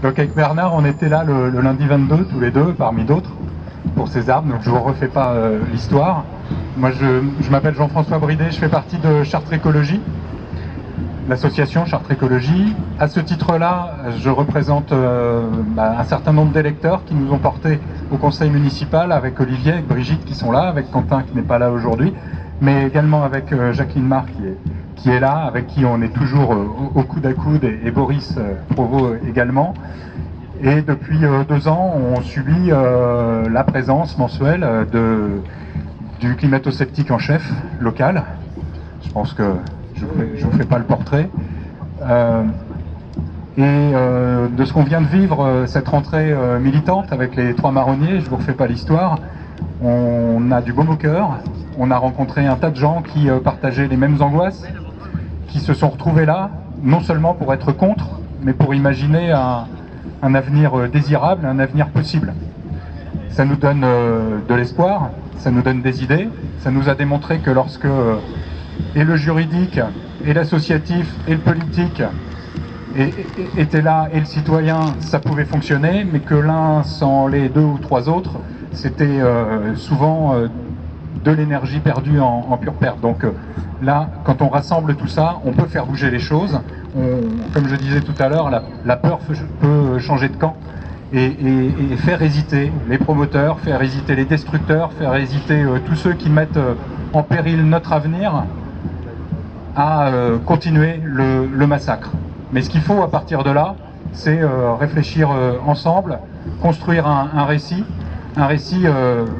Donc avec Bernard, on était là le lundi 22, tous les deux, parmi d'autres, pour ces arbres. Donc je ne vous refais pas l'histoire. Moi, je m'appelle Jean-François Bridet, je fais partie de Chartres Écologie, l'association Chartres Écologie. À ce titre-là, je représente un certain nombre d'électeurs qui nous ont portés au conseil municipal, avec Olivier, avec Brigitte qui sont là, avec Quentin qui n'est pas là aujourd'hui, mais également avec Jacqueline Marc qui est là, avec qui on est toujours au coude à coude, et Boris Provost également. Et depuis 2 ans, on subit la présence mensuelle du climato-sceptique en chef local. Je pense que je ne vous fais pas le portrait. De ce qu'on vient de vivre, cette rentrée militante avec les 3 marronniers, je ne vous refais pas l'histoire, on a du baume au cœur, on a rencontré un tas de gens qui partageaient les mêmes angoisses, qui se sont retrouvés là, non seulement pour être contre, mais pour imaginer un avenir désirable, un avenir possible. Ça nous donne de l'espoir, ça nous donne des idées, ça nous a démontré que lorsque et le juridique, et l'associatif, et le politique étaient là, et le citoyen, ça pouvait fonctionner, mais que l'un sans les 2 ou 3 autres, c'était souvent de l'énergie perdue en pure perte. Donc là, quand on rassemble tout ça, on peut faire bouger les choses. Comme je disais tout à l'heure, la peur peut changer de camp et faire hésiter les promoteurs, faire hésiter les destructeurs, faire hésiter tous ceux qui mettent en péril notre avenir à continuer le massacre. Mais ce qu'il faut à partir de là, c'est réfléchir ensemble, construire un récit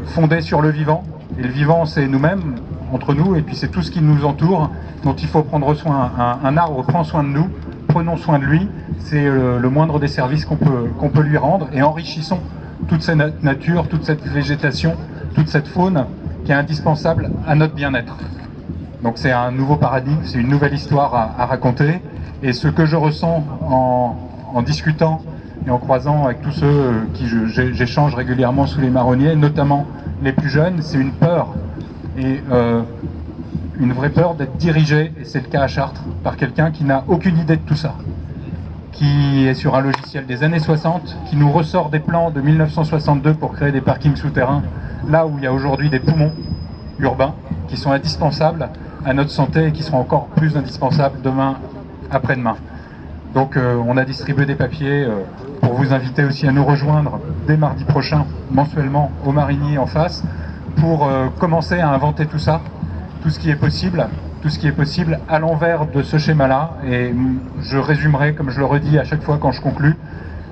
fondé sur le vivant. Et le vivant, c'est nous-mêmes, entre nous, et puis c'est tout ce qui nous entoure, dont il faut prendre soin. Un arbre prend soin de nous, prenons soin de lui, c'est le moindre des services qu'on peut lui rendre, et enrichissons toute cette nature, toute cette végétation, toute cette faune qui est indispensable à notre bien-être. Donc c'est un nouveau paradigme, c'est une nouvelle histoire à raconter, et ce que je ressens en discutant et en croisant avec tous ceux qui j'échange régulièrement sous les marronniers, notamment les plus jeunes, c'est une peur, et une vraie peur d'être dirigé, et c'est le cas à Chartres, par quelqu'un qui n'a aucune idée de tout ça, qui est sur un logiciel des années 60, qui nous ressort des plans de 1962 pour créer des parkings souterrains, là où il y a aujourd'hui des poumons urbains, qui sont indispensables à notre santé et qui seront encore plus indispensables demain, après-demain. Donc on a distribué des papiers pour vous inviter aussi à nous rejoindre dès mardi prochain, mensuellement, au Marigny en face, pour commencer à inventer tout ça, tout ce qui est possible à l'envers de ce schéma-là. Et je résumerai, comme je le redis à chaque fois quand je conclus,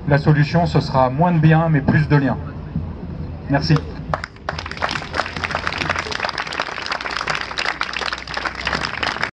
la solution, ce sera moins de biens, mais plus de liens. Merci.